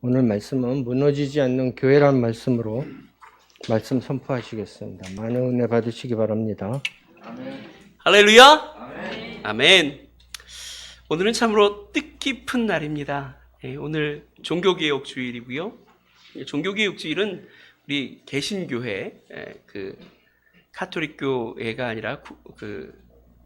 오늘 말씀은 무너지지 않는 교회라는 말씀으로 말씀 선포하시겠습니다. 많은 은혜 받으시기 바랍니다. 할렐루야! 아멘. 오늘은 참으로 뜻깊은 날입니다. 오늘 종교개혁 주일이고요. 종교개혁 주일은 우리 개신교회, 카톨릭 교회가 아니라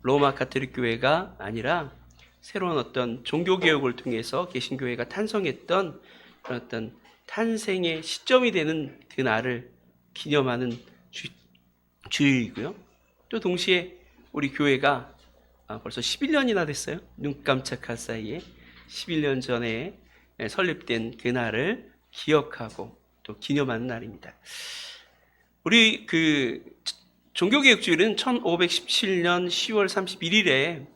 로마 카톨릭 교회가 아니라 새로운 어떤 종교개혁을 통해서 개신교회가 탄생했던 그런 어떤 탄생의 시점이 되는 그 날을 기념하는 주일이고요. 또 동시에 우리 교회가 벌써 11년이나 됐어요. 눈 깜짝할 사이에 11년 전에 설립된 그 날을 기억하고 또 기념하는 날입니다. 우리 종교개혁주일은 1517년 10월 31일에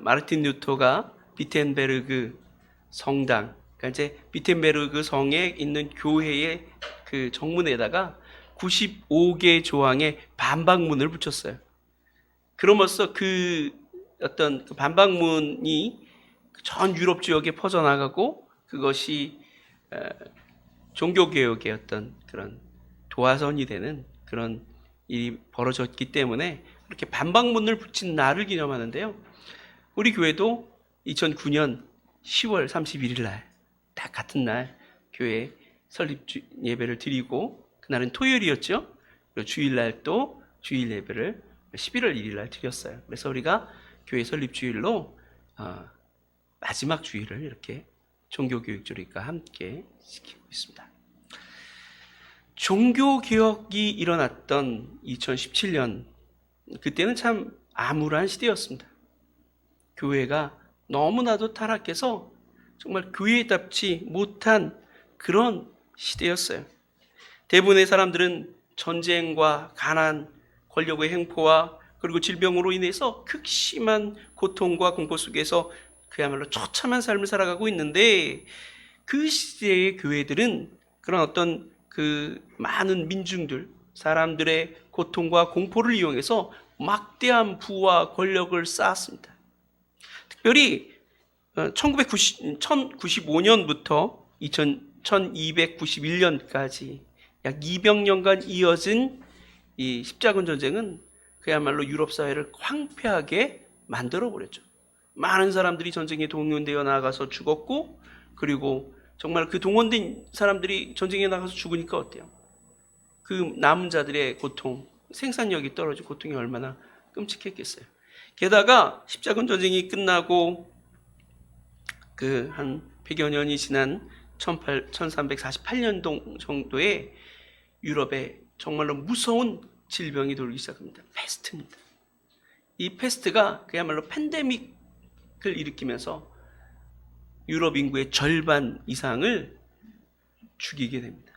마르틴 루터가 비텐베르그 성당, 그러니까 이제 비텐베르그 성에 있는 교회의 그 정문에다가 95개 조항의 반박문을 붙였어요. 그러면서 어떤 반박문이 전 유럽 지역에 퍼져나가고 그것이 종교개혁의 어떤 그런 도화선이 되는 그런 일이 벌어졌기 때문에 이렇게 반박문을 붙인 날을 기념하는데요. 우리 교회도 2009년 10월 31일 날, 딱 같은 날 교회 설립 예배를 드리고, 그날은 토요일이었죠. 그리고 주일날 또 주일 예배를 11월 1일 날 드렸어요. 그래서 우리가 교회 설립 주일로 마지막 주일을 이렇게 종교교육주일과 함께 지키고 있습니다. 종교개혁이 일어났던 2017년, 그때는 참 암울한 시대였습니다. 교회가 너무나도 타락해서 정말 교회답지 못한 그런 시대였어요. 대부분의 사람들은 전쟁과 가난, 권력의 횡포와 그리고 질병으로 인해서 극심한 고통과 공포 속에서 그야말로 처참한 삶을 살아가고 있는데, 그 시대의 교회들은 그런 어떤 많은 민중들, 사람들의 고통과 공포를 이용해서 막대한 부와 권력을 쌓았습니다. 특별히 1095년부터 1291년까지 약 200년간 이어진 이 십자군 전쟁은 그야말로 유럽 사회를 황폐하게 만들어 버렸죠. 많은 사람들이 전쟁에 동원되어 나가서 죽었고, 그리고 정말 그 동원된 사람들이 전쟁에 나가서 죽으니까 어때요? 그 남은 자들의 고통, 생산력이 떨어진 고통이 얼마나 끔찍했겠어요. 게다가 십자군 전쟁이 끝나고 한 100여 년이 지난 1348년 정도에 유럽에 정말로 무서운 질병이 돌기 시작합니다. 패스트입니다. 이 패스트가 그야말로 팬데믹을 일으키면서 유럽 인구의 절반 이상을 죽이게 됩니다.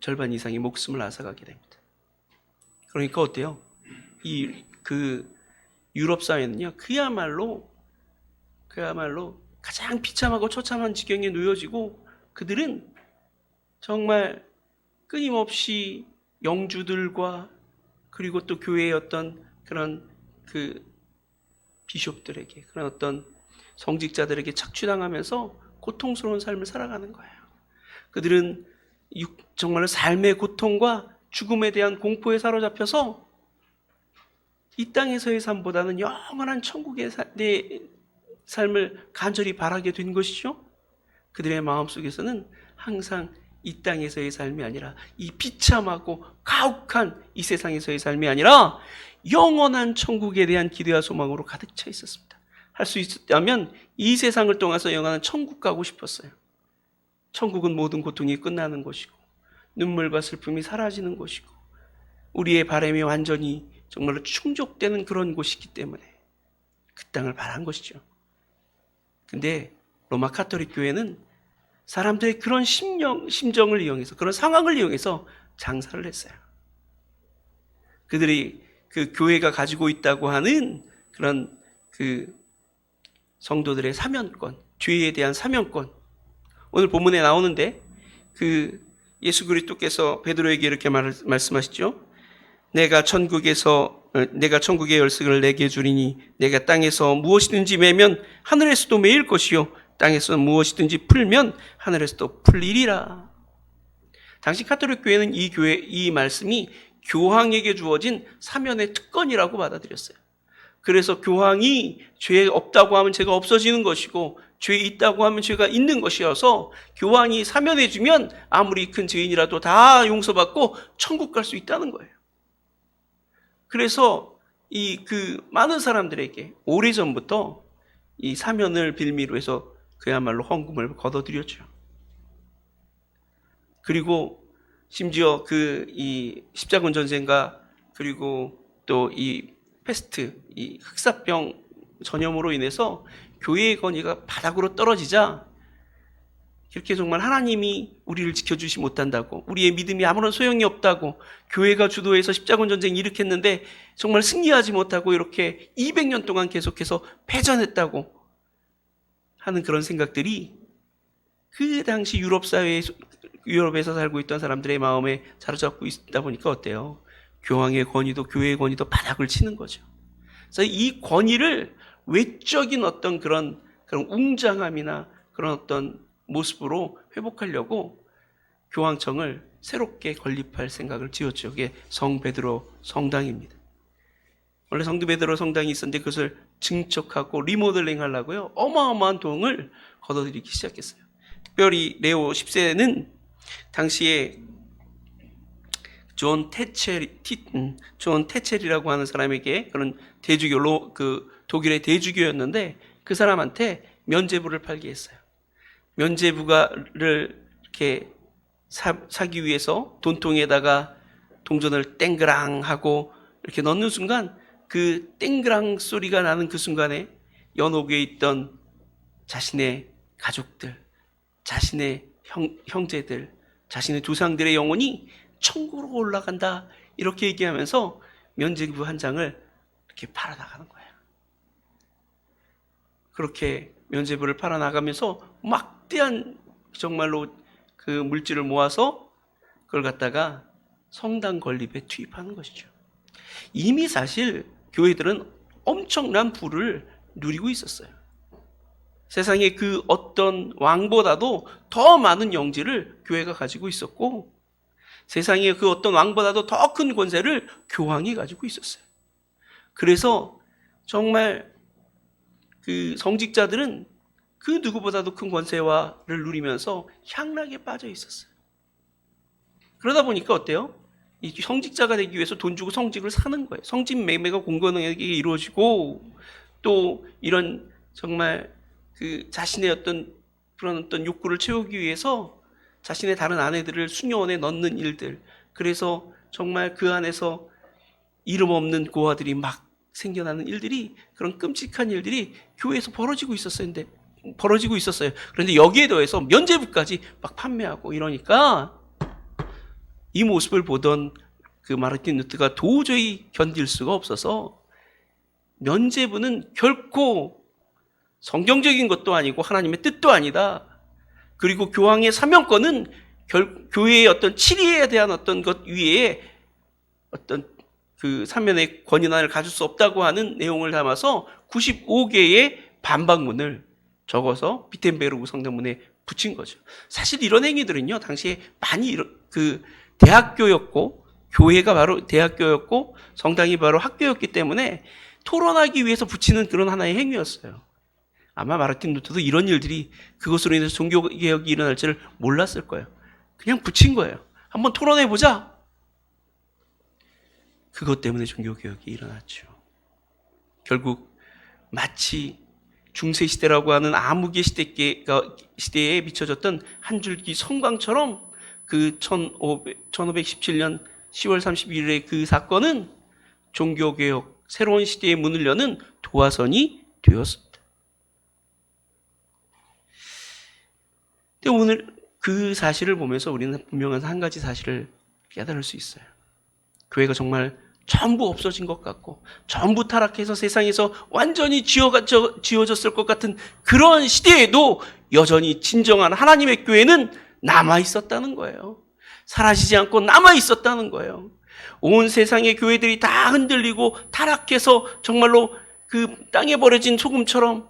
절반 이상이 목숨을 앗아가게 됩니다. 그러니까 어때요? 유럽 사회는요, 그야말로 가장 비참하고 처참한 지경에 놓여지고, 그들은 정말 끊임없이 영주들과 그리고 또 교회의 어떤 그런 비숍들에게, 그런 어떤 성직자들에게 착취당하면서 고통스러운 삶을 살아가는 거예요. 그들은 정말 삶의 고통과 죽음에 대한 공포에 사로잡혀서 이 땅에서의 삶보다는 영원한 천국의 삶을 간절히 바라게 된 것이죠. 그들의 마음속에서는 항상 이 땅에서의 삶이 아니라, 이 비참하고 가혹한 이 세상에서의 삶이 아니라 영원한 천국에 대한 기대와 소망으로 가득 차 있었습니다. 할 수 있다면 이 세상을 통해서 영원한 천국 가고 싶었어요. 천국은 모든 고통이 끝나는 곳이고, 눈물과 슬픔이 사라지는 곳이고, 우리의 바람이 완전히 정말로 충족되는 그런 곳이기 때문에 그 땅을 바란 것이죠. 근데 로마 카톨릭 교회는 사람들의 그런 심정을 이용해서, 그런 상황을 이용해서 장사를 했어요. 그들이 교회가 가지고 있다고 하는 그런 성도들의 사면권, 죄에 대한 사면권, 오늘 본문에 나오는데 예수 그리스도께서 베드로에게 이렇게 말씀하시죠. 내가 천국의 열쇠를 내게 주리니 내가 땅에서 무엇이든지 매면 하늘에서도 매일 것이요 땅에서 무엇이든지 풀면 하늘에서도 풀리리라. 당시 가톨릭 교회는 이 말씀이 교황에게 주어진 사면의 특권이라고 받아들였어요. 그래서 교황이 죄 없다고 하면 죄가 없어지는 것이고 죄 있다고 하면 죄가 있는 것이어서 교황이 사면해주면 아무리 큰 죄인이라도 다 용서받고 천국 갈 수 있다는 거예요. 그래서 많은 사람들에게 오래전부터 이 사면을 빌미로 해서 그야말로 헌금을 걷어들였죠. 그리고 심지어 이 십자군 전쟁과 그리고 또 이 패스트, 이 흑사병 전염으로 인해서 교회의 권위가 바닥으로 떨어지자 이렇게 정말 하나님이 우리를 지켜주지 못한다고, 우리의 믿음이 아무런 소용이 없다고, 교회가 주도해서 십자군 전쟁 일으켰는데 정말 승리하지 못하고 이렇게 200년 동안 계속해서 패전했다고 하는 그런 생각들이 그 당시 유럽에서 살고 있던 사람들의 마음에 자로잡고 있다 보니까 어때요? 교황의 권위도 교회의 권위도 바닥을 치는 거죠. 그래서 이 권위를 외적인 어떤 그런 웅장함이나 그런 어떤 모습으로 회복하려고 교황청을 새롭게 건립할 생각을 지었죠. 그게 성 베드로 성당입니다. 원래 성도 베드로 성당이 있었는데 그것을 증축하고 리모델링 하려고요. 어마어마한 돈을 걷어들이기 시작했어요. 특별히 레오 10세는 당시에 존 테첼이라고 하는 사람에게, 그런 대주교, 독일의 대주교였는데 그 사람한테 면죄부를 팔게 했어요. 면죄부를 이렇게 사기 위해서 돈통에다가 동전을 땡그랑 하고 이렇게 넣는 순간 그 땡그랑 소리가 나는 그 순간에 연옥에 있던 자신의 가족들, 자신의 형제들, 자신의 조상들의 영혼이 천국으로 올라간다, 이렇게 얘기하면서 면죄부 한 장을 이렇게 팔아나가는 거예요. 그렇게 면죄부를 팔아나가면서 막대한 정말로 그 물질을 모아서 그걸 갖다가 성당 건립에 투입하는 것이죠. 이미 사실 교회들은 엄청난 부를 누리고 있었어요. 세상에 그 어떤 왕보다도 더 많은 영지를 교회가 가지고 있었고, 세상에 그 어떤 왕보다도 더 큰 권세를 교황이 가지고 있었어요. 그래서 정말 그 성직자들은 그 누구보다도 큰 권세와를 누리면서 향락에 빠져 있었어요. 그러다 보니까 어때요? 이 성직자가 되기 위해서 돈 주고 성직을 사는 거예요. 성직 매매가 공건하게 이루어지고, 또 이런 정말 그 자신의 어떤 그런 어떤 욕구를 채우기 위해서 자신의 다른 아내들을 수녀원에 넣는 일들, 그래서 정말 그 안에서 이름 없는 고아들이 막 생겨나는 일들이, 그런 끔찍한 일들이 교회에서 벌어지고 있었어요. 그런데 여기에 더해서 면죄부까지 막 판매하고 이러니까 이 모습을 보던 그 마르틴 루터가 도저히 견딜 수가 없어서, 면죄부는 결코 성경적인 것도 아니고 하나님의 뜻도 아니다. 그리고 교황의 사명권은 교회의 어떤 치리에 대한 어떤 것 위에 어떤 그 사면의 권위난을 가질 수 없다고 하는 내용을 담아서 95개의 반박문을 적어서 비텐베르크 성당문에 붙인 거죠. 사실 이런 행위들은요, 당시에 많이 대학교였고, 교회가 바로 대학교였고, 성당이 바로 학교였기 때문에 토론하기 위해서 붙이는 그런 하나의 행위였어요. 아마 마르틴 루터도 이런 일들이 그것으로 인해서 종교개혁이 일어날 줄을 몰랐을 거예요. 그냥 붙인 거예요. 한번 토론해보자. 그것 때문에 종교개혁이 일어났죠. 결국 마치 중세시대라고 하는 암흑의 시대에 비춰졌던 한 줄기 성광처럼 그 1517년 10월 31일의 그 사건은 종교개혁, 새로운 시대의 문을 여는 도화선이 되었습니다. 근데 오늘 그 사실을 보면서 우리는 분명한 한 가지 사실을 깨달을 수 있어요. 교회가 정말 전부 없어진 것 같고, 전부 타락해서 세상에서 완전히 지워졌을 것 같은 그런 시대에도 여전히 진정한 하나님의 교회는 남아있었다는 거예요. 사라지지 않고 남아있었다는 거예요. 온 세상의 교회들이 다 흔들리고 타락해서 정말로 그 땅에 버려진 소금처럼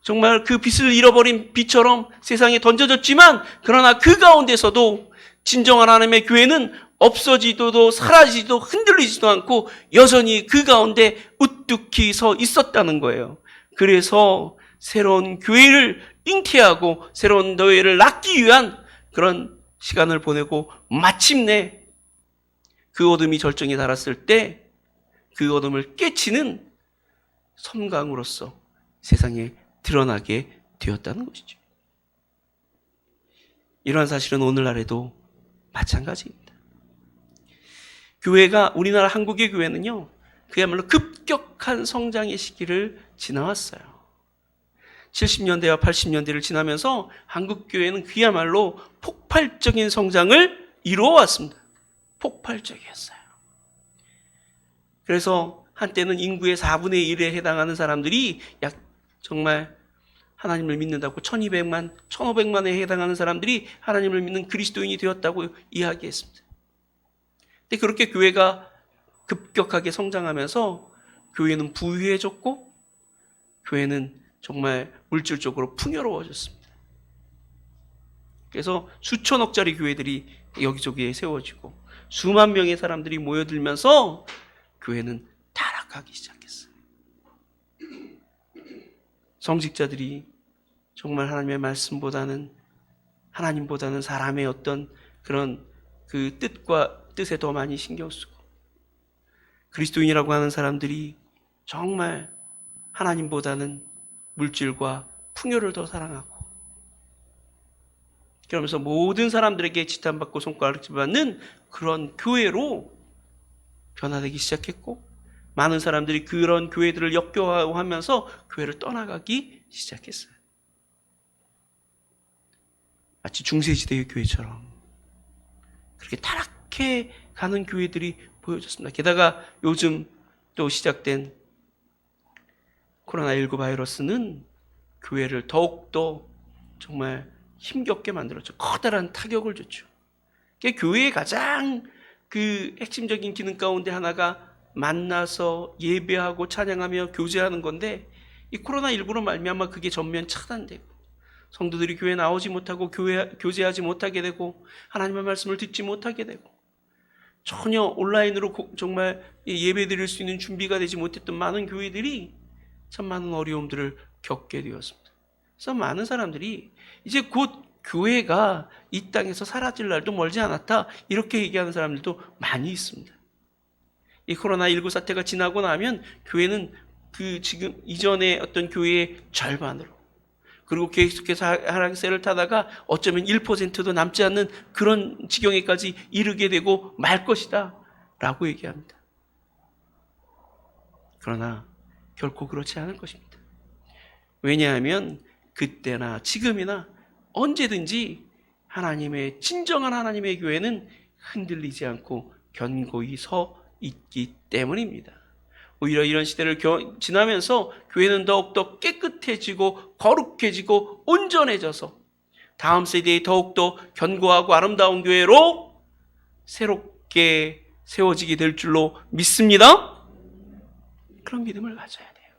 정말 그 빛을 잃어버린 빛처럼 세상에 던져졌지만 그러나 그 가운데서도 진정한 하나님의 교회는 없어지도 사라지지도 흔들리지도 않고 여전히 그 가운데 우뚝히 서 있었다는 거예요. 그래서 새로운 교회를 잉태하고 새로운 교회를 낳기 위한 그런 시간을 보내고 마침내 그 어둠이 절정에 달았을 때 그 어둠을 깨치는 섬광으로서 세상에 드러나게 되었다는 것이죠. 이러한 사실은 오늘날에도 마찬가지입니다. 교회가, 우리나라 한국의 교회는요, 그야말로 급격한 성장의 시기를 지나왔어요. 70년대와 80년대를 지나면서 한국 교회는 그야말로 폭발적인 성장을 이루어왔습니다. 폭발적이었어요. 그래서 한때는 인구의 4분의 1에 해당하는 사람들이 약 정말 하나님을 믿는다고 1200만, 1500만에 해당하는 사람들이 하나님을 믿는 그리스도인이 되었다고 이야기했습니다. 근데 그렇게 교회가 급격하게 성장하면서 교회는 부유해졌고 교회는 정말 물질적으로 풍요로워졌습니다. 그래서 수천억짜리 교회들이 여기저기에 세워지고 수만 명의 사람들이 모여들면서 교회는 타락하기 시작했어요. 성직자들이 정말 하나님의 말씀보다는, 하나님보다는 사람의 어떤 그런 그 뜻에 더 많이 신경 쓰고, 그리스도인이라고 하는 사람들이 정말 하나님보다는 물질과 풍요를 더 사랑하고, 그러면서 모든 사람들에게 지탄받고 손가락질 받는 그런 교회로 변화되기 시작했고, 많은 사람들이 그런 교회들을 역겨워하면서 교회를 떠나가기 시작했어요. 마치 중세시대의 교회처럼 그렇게 타락해 가는 교회들이 보여졌습니다. 게다가 요즘 또 시작된 코로나19 바이러스는 교회를 더욱더 정말 힘겹게 만들었죠. 커다란 타격을 줬죠. 교회의 가장 그 핵심적인 기능 가운데 하나가 만나서 예배하고 찬양하며 교제하는 건데, 이 코로나19로 말미암아 그게 전면 차단되고 성도들이 교회에 나오지 못하고 교제하지 못하게 되고 하나님의 말씀을 듣지 못하게 되고 전혀 온라인으로 정말 예배 드릴 수 있는 준비가 되지 못했던 많은 교회들이 참 많은 어려움들을 겪게 되었습니다. 그래서 많은 사람들이 이제 곧 교회가 이 땅에서 사라질 날도 멀지 않았다, 이렇게 얘기하는 사람들도 많이 있습니다. 이 코로나19 사태가 지나고 나면 교회는 그 지금 이전의 어떤 교회의 절반으로, 그리고 계속해서 하락세를 타다가 어쩌면 1%도 남지 않는 그런 지경에까지 이르게 되고 말 것이다 라고 얘기합니다. 그러나 결코 그렇지 않을 것입니다. 왜냐하면 그때나 지금이나 언제든지 하나님의, 진정한 하나님의 교회는 흔들리지 않고 견고히 서 있기 때문입니다. 오히려 이런 시대를 지나면서 교회는 더욱더 깨끗해지고 거룩해지고 온전해져서 다음 세대에 더욱더 견고하고 아름다운 교회로 새롭게 세워지게 될 줄로 믿습니다. 그런 믿음을 가져야 돼요.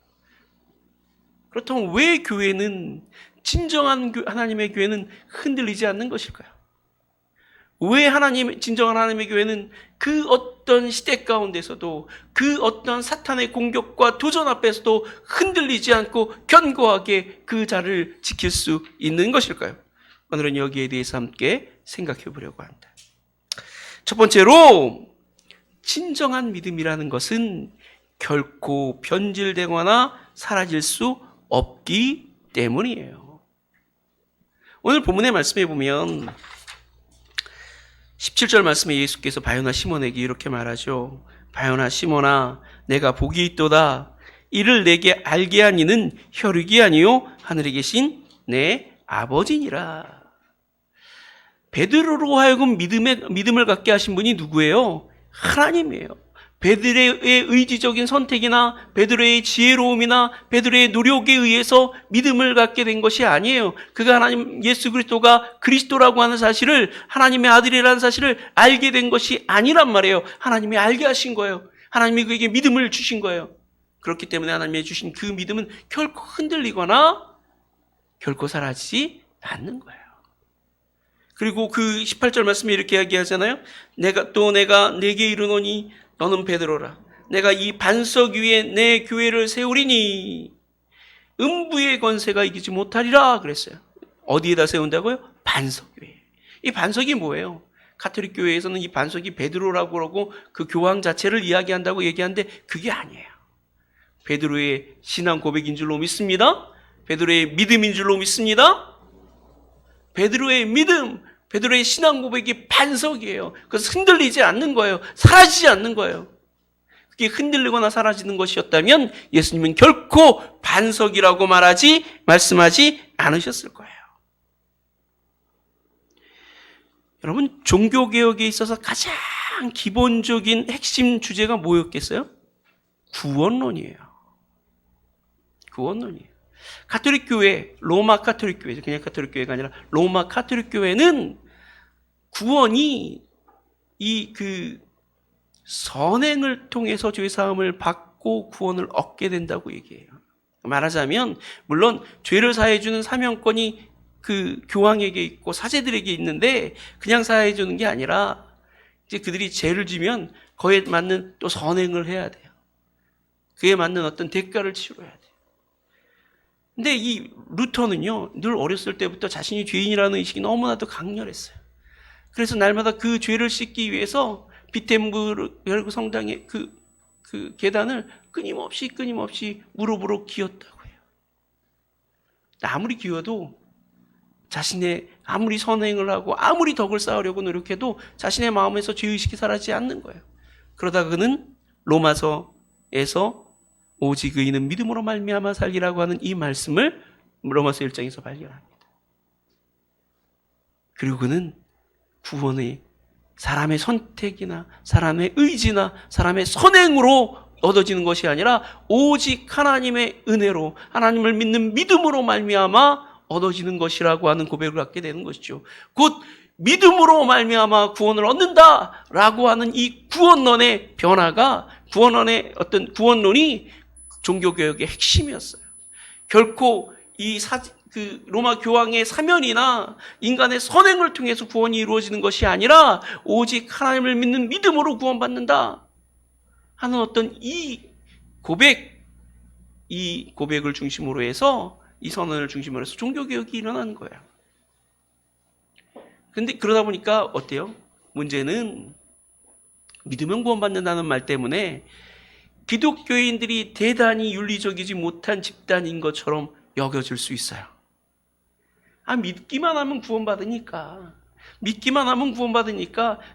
그렇다면 왜 교회는, 진정한 하나님의 교회는 흔들리지 않는 것일까요? 왜 진정한 하나님의 교회는 그 어떤 시대 가운데서도, 그 어떤 사탄의 공격과 도전 앞에서도 흔들리지 않고 견고하게 그 자리를 지킬 수 있는 것일까요? 오늘은 여기에 대해서 함께 생각해 보려고 합니다. 첫 번째로, 진정한 믿음이라는 것은 결코 변질되거나 사라질 수 없기 때문이에요. 오늘 본문의 말씀에 보면 17절 말씀에 예수께서 바요나 시몬에게 이렇게 말하죠. 바요나 시몬아, 내가 복이 있도다. 이를 내게 알게 한 이는 혈육이 아니요 하늘에 계신 내 아버지니라. 베드로로 하여금 믿음을 갖게 하신 분이 누구예요? 하나님이에요. 베드로의 의지적인 선택이나 베드로의 지혜로움이나 베드로의 노력에 의해서 믿음을 갖게 된 것이 아니에요. 그가 하나님, 예수 그리스도가 그리스도라고 하는 사실을, 하나님의 아들이라는 사실을 알게 된 것이 아니란 말이에요. 하나님이 알게 하신 거예요. 하나님이 그에게 믿음을 주신 거예요. 그렇기 때문에 하나님이 주신 그 믿음은 결코 흔들리거나 결코 사라지지 않는 거예요. 그리고 그 18절 말씀에 이렇게 이야기하잖아요. 내가 내게 이르노니 너는 베드로라. 내가 이 반석 위에 내 교회를 세우리니 음부의 권세가 이기지 못하리라 그랬어요. 어디에다 세운다고요? 반석 위에. 이 반석이 뭐예요? 가톨릭 교회에서는 이 반석이 베드로라고 그러고 그 교황 자체를 이야기한다고 얘기하는데 그게 아니에요. 베드로의 신앙 고백인 줄로 믿습니다. 베드로의 믿음인 줄로 믿습니다. 베드로의 믿음, 베드로의 신앙 고백이 반석이에요. 그래서 흔들리지 않는 거예요. 사라지지 않는 거예요. 그게 흔들리거나 사라지는 것이었다면 예수님은 결코 반석이라고 말씀하지 않으셨을 거예요. 여러분, 종교개혁에 있어서 가장 기본적인 핵심 주제가 뭐였겠어요? 구원론이에요. 구원론이에요. 가톨릭 교회, 로마 가톨릭 교회, 그냥 가톨릭 교회가 아니라 로마 가톨릭 교회는 구원이 선행을 통해서 죄 사함을 받고 구원을 얻게 된다고 얘기해요. 말하자면 물론 죄를 사해주는 사명권이 그 교황에게 있고 사제들에게 있는데 그냥 사해 주는 게 아니라 이제 그들이 죄를 지면 그에 맞는 또 선행을 해야 돼요. 그에 맞는 어떤 대가를 치러야 돼요. 근데 이 루터는요, 늘 어렸을 때부터 자신이 죄인이라는 의식이 너무나도 강렬했어요. 그래서 날마다 그 죄를 씻기 위해서 비텐부르크 성당의 그 계단을 끊임없이 무릎으로 기었다고 해요. 아무리 기어도 아무리 선행을 하고 아무리 덕을 쌓으려고 노력해도 자신의 마음에서 죄의식이 사라지지 않는 거예요. 그러다가 그는 로마서에서 오직 의인은 믿음으로 말미암아 살리라고 하는 이 말씀을 로마서 1장에서 발견합니다. 그리고 그는 구원의 사람의 선택이나 사람의 의지나 사람의 선행으로 얻어지는 것이 아니라 오직 하나님의 은혜로 하나님을 믿는 믿음으로 말미암아 얻어지는 것이라고 하는 고백을 갖게 되는 것이죠. 곧 믿음으로 말미암아 구원을 얻는다라고 하는 이 구원론의 변화가 구원론이 종교개혁의 핵심이었어요. 결코 로마 교황의 사면이나 인간의 선행을 통해서 구원이 이루어지는 것이 아니라 오직 하나님을 믿는 믿음으로 구원받는다 하는 어떤 이 고백을 중심으로 해서 이 선언을 중심으로 해서 종교개혁이 일어나는 거예요. 근데 그러다 보니까 어때요? 문제는 믿으면 구원받는다는 말 때문에 기독교인들이 대단히 윤리적이지 못한 집단인 것처럼 여겨질 수 있어요. 믿기만 하면 구원받으니까.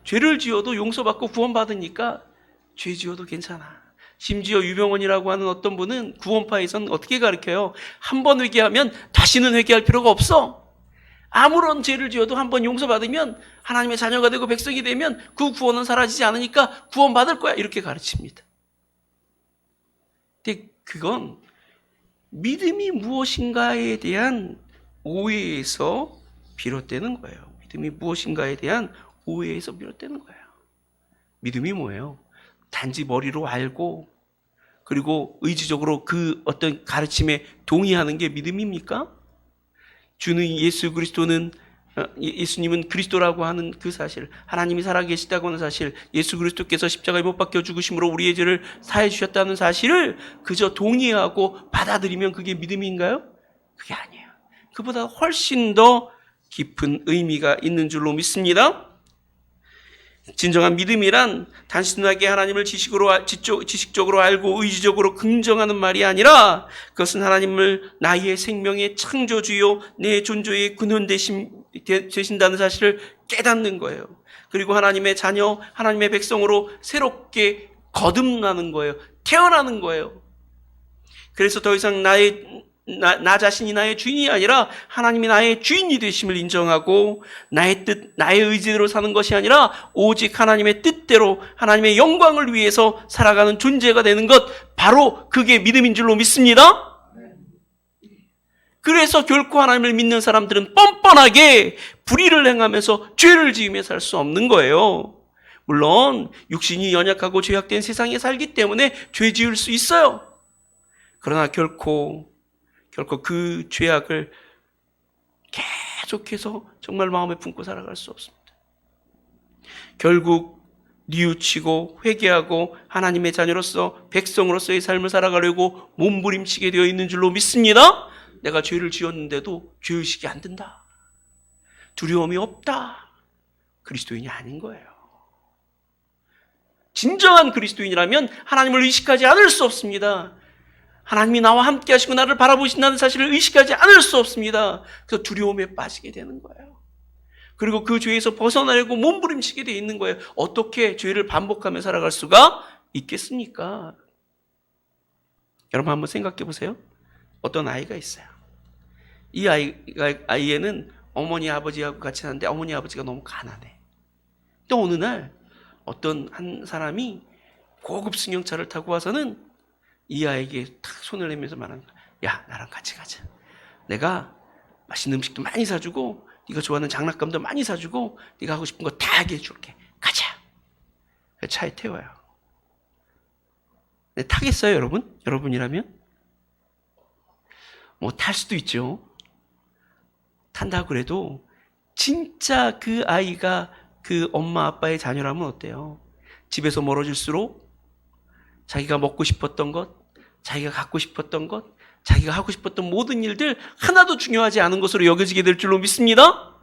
죄를 지어도 용서받고 구원받으니까 죄 지어도 괜찮아. 심지어 유병원이라고 하는 어떤 분은 구원파에서는 어떻게 가르쳐요? 한 번 회개하면 다시는 회개할 필요가 없어. 아무런 죄를 지어도 한 번 용서받으면 하나님의 자녀가 되고 백성이 되면 그 구원은 사라지지 않으니까 구원받을 거야. 이렇게 가르칩니다. 근데 그건 믿음이 무엇인가에 대한 오해에서 비롯되는 거예요. 믿음이 무엇인가에 대한 오해에서 비롯되는 거예요. 믿음이 뭐예요? 단지 머리로 알고 그리고 의지적으로 그 어떤 가르침에 동의하는 게 믿음입니까? 예수님은 그리스도라고 하는 그 사실, 하나님이 살아계시다고 하는 사실, 예수 그리스도께서 십자가에 못 박혀 죽으심으로 우리의 죄를 사해 주셨다는 사실을 그저 동의하고 받아들이면 그게 믿음인가요? 그게 아니에요. 그보다 훨씬 더 깊은 의미가 있는 줄로 믿습니다. 진정한 믿음이란 단순하게 하나님을 지식적으로 알고 의지적으로 긍정하는 말이 아니라 그것은 하나님을 나의 생명의 창조주요 내 존재의 근원 되신다는 사실을 깨닫는 거예요. 그리고 하나님의 자녀, 하나님의 백성으로 새롭게 거듭나는 거예요. 태어나는 거예요. 그래서 더 이상 나 자신이 나의 주인이 아니라 하나님이 나의 주인이 되심을 인정하고 나의 뜻, 나의 의지대로 사는 것이 아니라 오직 하나님의 뜻대로 하나님의 영광을 위해서 살아가는 존재가 되는 것, 바로 그게 믿음인 줄로 믿습니다. 그래서 결코 하나님을 믿는 사람들은 뻔뻔하게 불의를 행하면서 죄를 지으며 살 수 없는 거예요. 물론 육신이 연약하고 죄악된 세상에 살기 때문에 죄 지을 수 있어요. 그러나 결코 그 죄악을 계속해서 정말 마음에 품고 살아갈 수 없습니다. 결국 뉘우치고 회개하고 하나님의 자녀로서 백성으로서의 삶을 살아가려고 몸부림치게 되어 있는 줄로 믿습니다. 내가 죄를 지었는데도 죄의식이 안 든다. 두려움이 없다. 그리스도인이 아닌 거예요. 진정한 그리스도인이라면 하나님을 의식하지 않을 수 없습니다. 하나님이 나와 함께 하시고 나를 바라보신다는 사실을 의식하지 않을 수 없습니다. 그래서 두려움에 빠지게 되는 거예요. 그리고 그 죄에서 벗어나려고 몸부림치게 되어 있는 거예요. 어떻게 죄를 반복하며 살아갈 수가 있겠습니까? 여러분 한번 생각해 보세요. 어떤 아이가 있어요. 이 아이에는 어머니 아버지하고 같이 사는데 어머니 아버지가 너무 가난해. 또 어느 날 어떤 한 사람이 고급 승용차를 타고 와서는 이 아이에게 탁 손을 내면서 말하는 거야. 야, 나랑 같이 가자. 내가 맛있는 음식도 많이 사주고 네가 좋아하는 장난감도 많이 사주고 네가 하고 싶은 거 다 하게 해줄게. 가자. 차에 태워요. 네, 타겠어요, 여러분? 여러분이라면? 뭐 탈 수도 있죠. 탄다고 그래도 진짜 그 아이가 그 엄마 아빠의 자녀라면 어때요? 집에서 멀어질수록 자기가 먹고 싶었던 것, 자기가 갖고 싶었던 것, 자기가 하고 싶었던 모든 일들 하나도 중요하지 않은 것으로 여겨지게 될 줄로 믿습니다.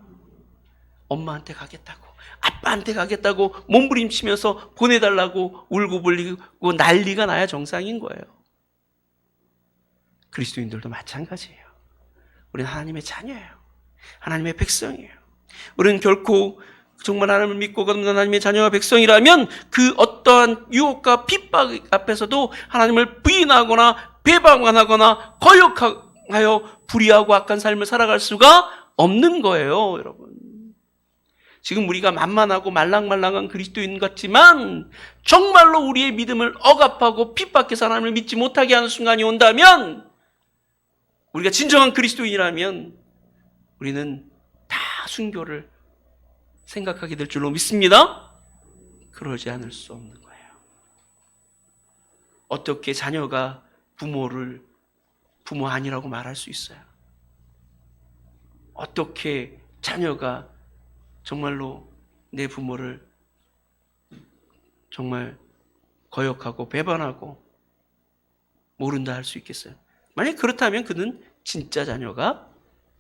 엄마한테 가겠다고, 아빠한테 가겠다고 몸부림치면서 보내달라고 울고 불리고 난리가 나야 정상인 거예요. 그리스도인들도 마찬가지예요. 우리는 하나님의 자녀예요. 하나님의 백성이에요. 우리는 결코 정말 하나님을 믿고 걷는 하나님의 자녀와 백성이라면 그 어떠한 유혹과 핍박 앞에서도 하나님을 부인하거나 배반하거나 거역하여 불의하고 악한 삶을 살아갈 수가 없는 거예요, 여러분. 지금 우리가 만만하고 말랑말랑한 그리스도인 같지만 정말로 우리의 믿음을 억압하고 핍박해서 하나님을 믿지 못하게 하는 순간이 온다면 우리가 진정한 그리스도인이라면 우리는 다 순교를 생각하게 될 줄로 믿습니다. 그러지 않을 수 없는 거예요. 어떻게 자녀가 부모를 부모 아니라고 말할 수 있어요? 어떻게 자녀가 정말로 내 부모를 정말 거역하고 배반하고 모른다 할 수 있겠어요? 만약 그렇다면 그는 진짜 자녀가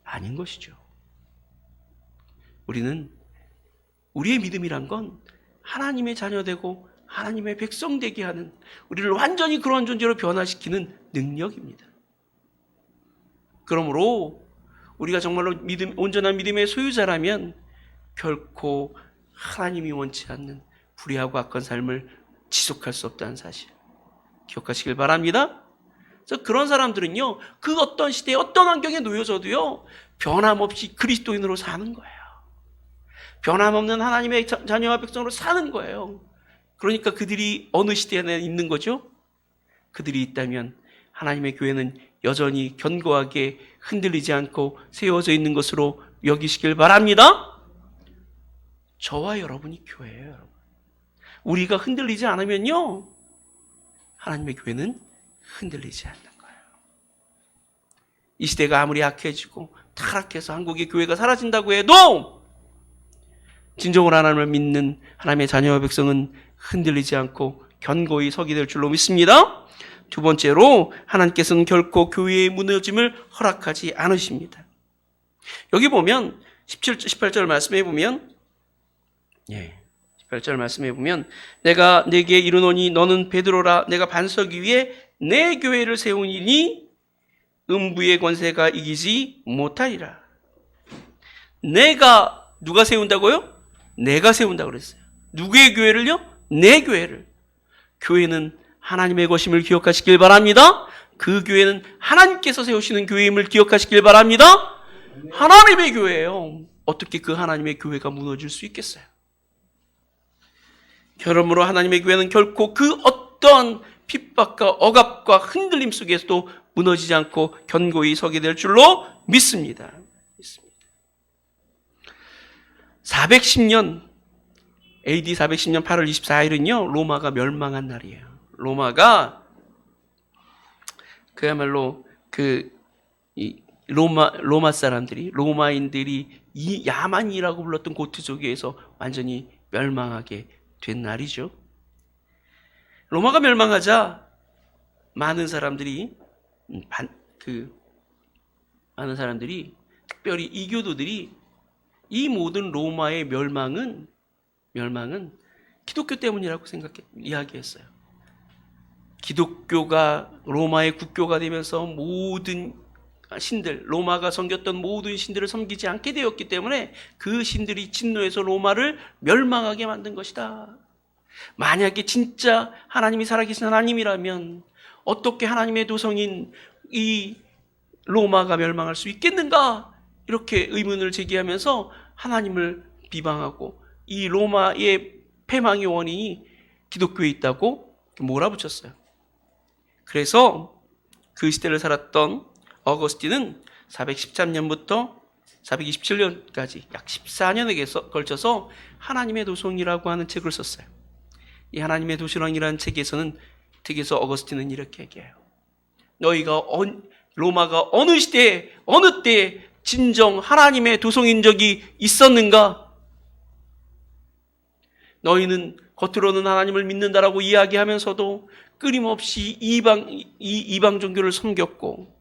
아닌 것이죠. 우리는 우리의 믿음이란 건 하나님의 자녀되고 하나님의 백성 되게 하는, 우리를 완전히 그런 존재로 변화시키는 능력입니다. 그러므로 우리가 정말로 온전한 믿음의 소유자라면 결코 하나님이 원치 않는 불의하고 악한 삶을 지속할 수 없다는 사실 기억하시길 바랍니다. 그래서 그런 사람들은요, 그 어떤 시대에 어떤 환경에 놓여져도요 변함없이 그리스도인으로 사는 거예요. 변함없는 하나님의 자녀와 백성으로 사는 거예요. 그러니까 그들이 어느 시대에 있는 거죠? 그들이 있다면 하나님의 교회는 여전히 견고하게 흔들리지 않고 세워져 있는 것으로 여기시길 바랍니다. 저와 여러분이 교회예요, 여러분. 우리가 흔들리지 않으면요, 하나님의 교회는 흔들리지 않는 거예요. 이 시대가 아무리 악해지고 타락해서 한국의 교회가 사라진다고 해도 진정으로 하나님을 믿는 하나님의 자녀와 백성은 흔들리지 않고 견고히 서게 될 줄로 믿습니다. 두 번째로 하나님께서는 결코 교회의 무너짐을 허락하지 않으십니다. 여기 보면 18절 말씀해 보면 18절 말씀해 보면 내가 네게 이르노니 너는 베드로라 내가 반석 위에 내 교회를 세우니 음부의 권세가 이기지 못하리라. 내가 누가 세운다고요? 내가 세운다고 그랬어요. 누구의 교회를요? 내 교회를. 교회는 하나님의 것임을 기억하시길 바랍니다. 그 교회는 하나님께서 세우시는 교회임을 기억하시길 바랍니다. 하나님의 교회예요. 어떻게 그 하나님의 교회가 무너질 수 있겠어요? 그러므로 하나님의 교회는 결코 그 어떤 핍박과 억압과 흔들림 속에서도 무너지지 않고 견고히 서게 될 줄로 믿습니다. 410년 AD 410년 8월 24일은요 로마가 멸망한 날이에요. 로마가 그야말로 로마 사람들이, 로마인들이 이 야만이라고 불렀던 고트족에서 완전히 멸망하게 된 날이죠. 로마가 멸망하자 많은 사람들이 특별히 이교도들이 이 모든 로마의 멸망은 기독교 때문이라고 이야기했어요. 기독교가 로마의 국교가 되면서 모든 신들, 로마가 섬겼던 모든 신들을 섬기지 않게 되었기 때문에 그 신들이 진노해서 로마를 멸망하게 만든 것이다. 만약에 진짜 하나님이 살아계신 하나님이라면 어떻게 하나님의 도성인 이 로마가 멸망할 수 있겠는가? 이렇게 의문을 제기하면서 하나님을 비방하고 이 로마의 패망의 원인이 기독교에 있다고 몰아붙였어요. 그래서 그 시대를 살았던 어거스틴은 413년부터 427년까지 약 14년에 걸쳐서 하나님의 도성이라고 하는 책을 썼어요. 이 하나님의 도시락이라는 책에서 어거스틴은 이렇게 얘기해요. 너희가 로마가 어느 시대에 어느 때에 진정 하나님의 도성인 적이 있었는가? 너희는 겉으로는 하나님을 믿는다라고 이야기하면서도 끊임없이 이방 종교를 섬겼고,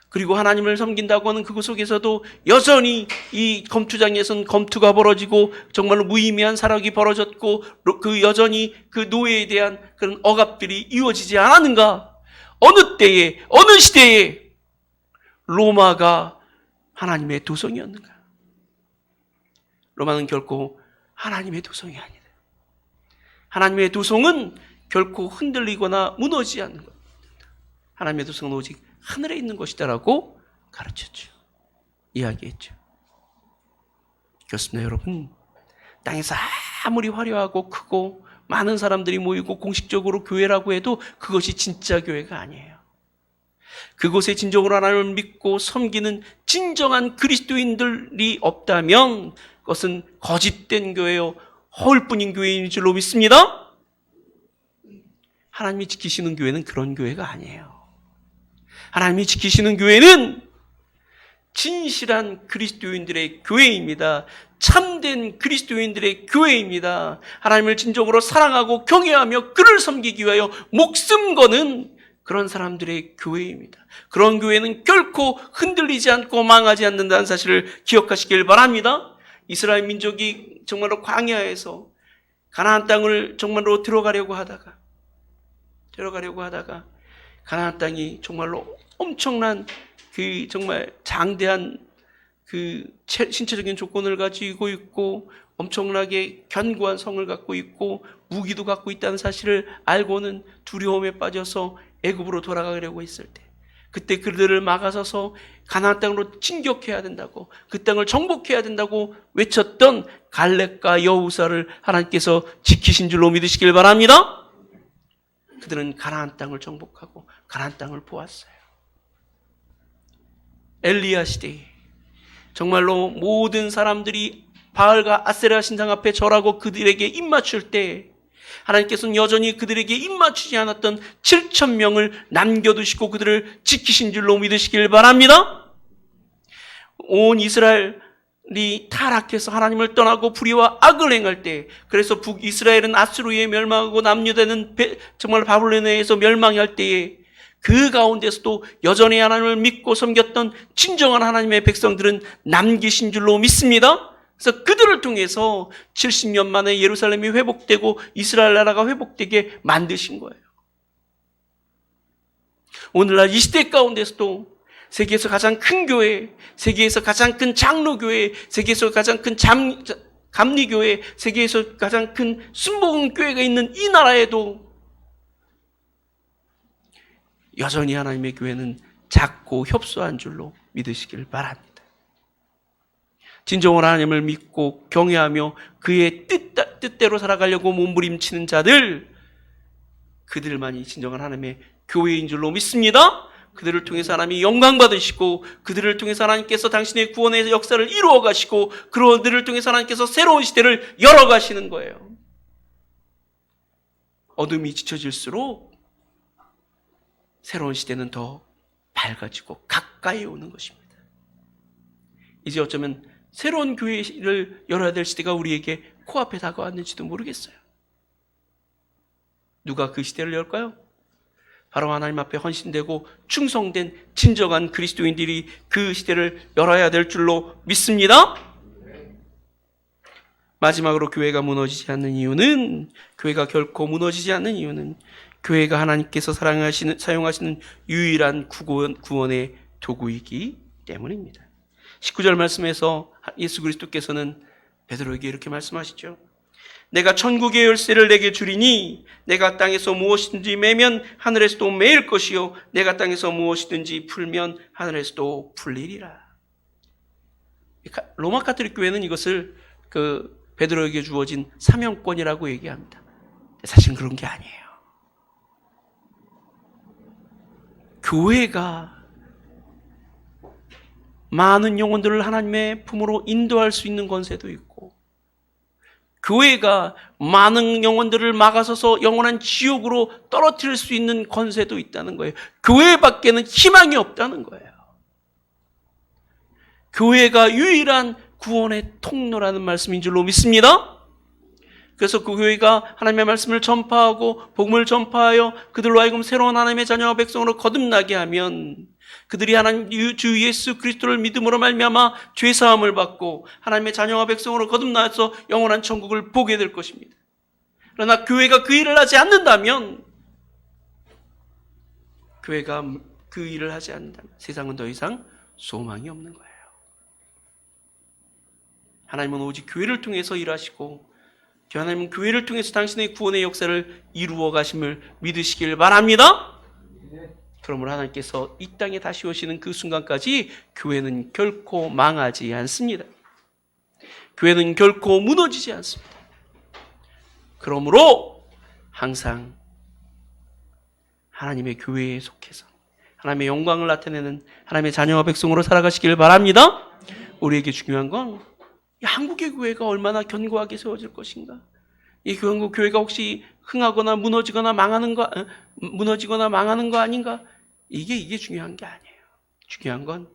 그리고 하나님을 섬긴다고 하는 그것 속에서도 여전히 이 검투장에서는 검투가 벌어지고 정말로 무의미한 사력이 벌어졌고, 그 여전히 그 노예에 대한 그런 억압들이 이루어지지 않았는가? 어느 때에 어느 시대에 로마가 하나님의 도성이었는가? 로마는 결코 하나님의 도성이 아니다. 하나님의 도성은 결코 흔들리거나 무너지지 않는 것. 하나님의 도성은 오직 하늘에 있는 것이다라고 가르쳤죠. 이야기했죠. 그렇습니다, 여러분. 땅에서 아무리 화려하고 크고 많은 사람들이 모이고 공식적으로 교회라고 해도 그것이 진짜 교회가 아니에요. 그곳에 진정으로 하나님을 믿고 섬기는 진정한 그리스도인들이 없다면 그것은 거짓된 교회요, 허울뿐인 교회인 줄로 믿습니다. 하나님이 지키시는 교회는 그런 교회가 아니에요. 하나님이 지키시는 교회는 진실한 그리스도인들의 교회입니다. 참된 그리스도인들의 교회입니다. 하나님을 진정으로 사랑하고 경외하며 그를 섬기기 위하여 목숨 거는 그런 사람들의 교회입니다. 그런 교회는 결코 흔들리지 않고 망하지 않는다는 사실을 기억하시길 바랍니다. 이스라엘 민족이 정말로 광야에서 가나안 땅을 정말로 들어가려고 하다가 가나안 땅이 정말로 엄청난 그 정말 장대한 그 신체적인 조건을 가지고 있고 엄청나게 견고한 성을 갖고 있고 무기도 갖고 있다는 사실을 알고는 두려움에 빠져서 애굽으로 돌아가려고 했을 때, 그때 그들을 막아서서 가나안 땅으로 진격해야 된다고, 그 땅을 정복해야 된다고 외쳤던 갈렙과 여호사를 하나님께서 지키신 줄로 믿으시길 바랍니다. 그들은 가나안 땅을 정복하고 가나안 땅을 보았어요. 엘리야 시대에 정말로 모든 사람들이 바알과 아세라 신상 앞에 절하고 그들에게 입맞출 때 하나님께서는 여전히 그들에게 입맞추지 않았던 7,000명을 남겨두시고 그들을 지키신 줄로 믿으시길 바랍니다. 온 이스라엘이 타락해서 하나님을 떠나고 불의와 악을 행할 때, 그래서 북이스라엘은 아수르에 멸망하고 남유다는 정말 바벨론에 의해서 멸망할 때에 그 가운데서도 여전히 하나님을 믿고 섬겼던 진정한 하나님의 백성들은 남기신 줄로 믿습니다. 그래서 그들을 통해서 70년 만에 예루살렘이 회복되고 이스라엘 나라가 회복되게 만드신 거예요. 오늘날 이 시대 가운데서도 세계에서 가장 큰 교회, 세계에서 가장 큰 장로교회, 세계에서 가장 큰 감리교회, 세계에서 가장 큰 순복음교회가 있는 이 나라에도 여전히 하나님의 교회는 작고 협소한 줄로 믿으시길 바랍니다. 진정으로 하나님을 믿고 경외하며 그의 뜻대로 살아가려고 몸부림치는 자들, 그들만이 진정한 하나님의 교회인 줄로 믿습니다. 그들을 통해서 하나님이 영광 받으시고 그들을 통해서 하나님께서 당신의 구원의 역사를 이루어 가시고 그들을 통해서 하나님께서 새로운 시대를 열어 가시는 거예요. 어둠이 지쳐질수록 새로운 시대는 더 밝아지고 가까이 오는 것입니다. 이제 어쩌면 새로운 교회를 열어야 될 시대가 우리에게 코앞에 다가왔는지도 모르겠어요. 누가 그 시대를 열까요? 바로 하나님 앞에 헌신되고 충성된 진정한 그리스도인들이 그 시대를 열어야 될 줄로 믿습니다. 마지막으로 교회가 무너지지 않는 이유는, 교회가 결코 무너지지 않는 이유는 교회가 하나님께서 사용하시는 유일한 구원의 도구이기 때문입니다. 19절 말씀에서 예수 그리스도께서는 베드로에게 이렇게 말씀하시죠. 내가 천국의 열쇠를 내게 주리니 내가 땅에서 무엇이든지 매면 하늘에서도 매일 것이요 내가 땅에서 무엇이든지 풀면 하늘에서도 풀리리라. 로마 가톨릭 교회는 이것을 베드로에게 주어진 사명권이라고 얘기합니다. 사실은 그런 게 아니에요. 교회가 많은 영혼들을 하나님의 품으로 인도할 수 있는 권세도 있고, 교회가 많은 영혼들을 막아서서 영원한 지옥으로 떨어뜨릴 수 있는 권세도 있다는 거예요. 교회밖에는 희망이 없다는 거예요. 교회가 유일한 구원의 통로라는 말씀인 줄로 믿습니다. 그래서 그 교회가 하나님의 말씀을 전파하고 복음을 전파하여 그들로 하여금 새로운 하나님의 자녀와 백성으로 거듭나게 하면 그들이 하나님 주 예수 그리스도를 믿음으로 말미암아 죄 사함을 받고 하나님의 자녀와 백성으로 거듭나서 영원한 천국을 보게 될 것입니다. 그러나 교회가 그 일을 하지 않는다면, 교회가 그 일을 하지 않는다면 세상은 더 이상 소망이 없는 거예요. 하나님은 오직 교회를 통해서 일하시고, 하나님은 교회를 통해서 당신의 구원의 역사를 이루어 가심을 믿으시길 바랍니다. 그러므로 하나님께서 이 땅에 다시 오시는 그 순간까지 교회는 결코 망하지 않습니다. 교회는 결코 무너지지 않습니다. 그러므로 항상 하나님의 교회에 속해서 하나님의 영광을 나타내는 하나님의 자녀와 백성으로 살아가시길 바랍니다. 우리에게 중요한 건 한국의 교회가 얼마나 견고하게 세워질 것인가, 이 한국 교회가 혹시 흥하거나 무너지거나 망하는 거 아닌가, 이게 중요한 게 아니에요. 중요한 건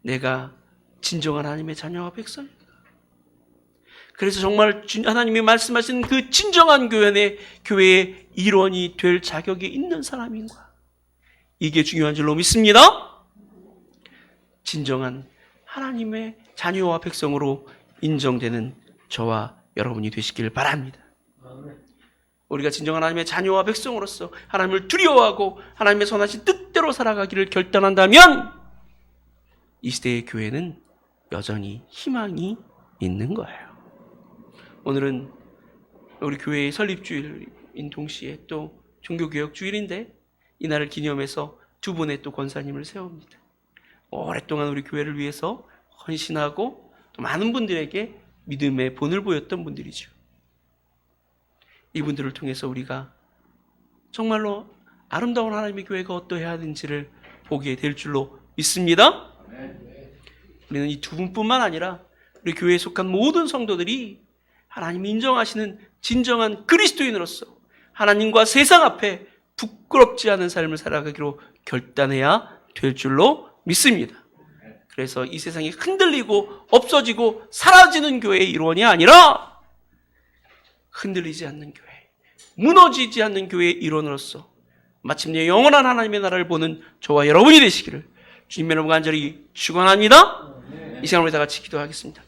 내가 진정한 하나님의 자녀와 백성인가. 그래서 정말 하나님이 말씀하시는 그 진정한 교회의 일원이 될 자격이 있는 사람인가, 이게 중요한 줄로 믿습니다. 진정한 하나님의 자녀와 백성으로 인정되는 저와 여러분이 되시길 바랍니다. 우리가 진정한 하나님의 자녀와 백성으로서 하나님을 두려워하고 하나님의 선하신 뜻대로 살아가기를 결단한다면 이 시대의 교회는 여전히 희망이 있는 거예요. 오늘은 우리 교회의 설립주일인 동시에 또 종교개혁주일인데, 이날을 기념해서 두 분의 또 권사님을 세웁니다. 오랫동안 우리 교회를 위해서 헌신하고 또 많은 분들에게 믿음의 본을 보였던 분들이죠. 이분들을 통해서 우리가 정말로 아름다운 하나님의 교회가 어떠해야 하는지를 보게 될 줄로 믿습니다. 우리는 이 두 분뿐만 아니라 우리 교회에 속한 모든 성도들이 하나님이 인정하시는 진정한 그리스도인으로서 하나님과 세상 앞에 부끄럽지 않은 삶을 살아가기로 결단해야 될 줄로 믿습니다. 그래서 이 세상이 흔들리고 없어지고 사라지는 교회의 일원이 아니라 흔들리지 않는 교회, 무너지지 않는 교회의 일원으로서 마침내 영원한 하나님의 나라를 보는 저와 여러분이 되시기를 주님의 이름으로 간절히 축원합니다. 이 시간 우리 다 같이 기도하겠습니다.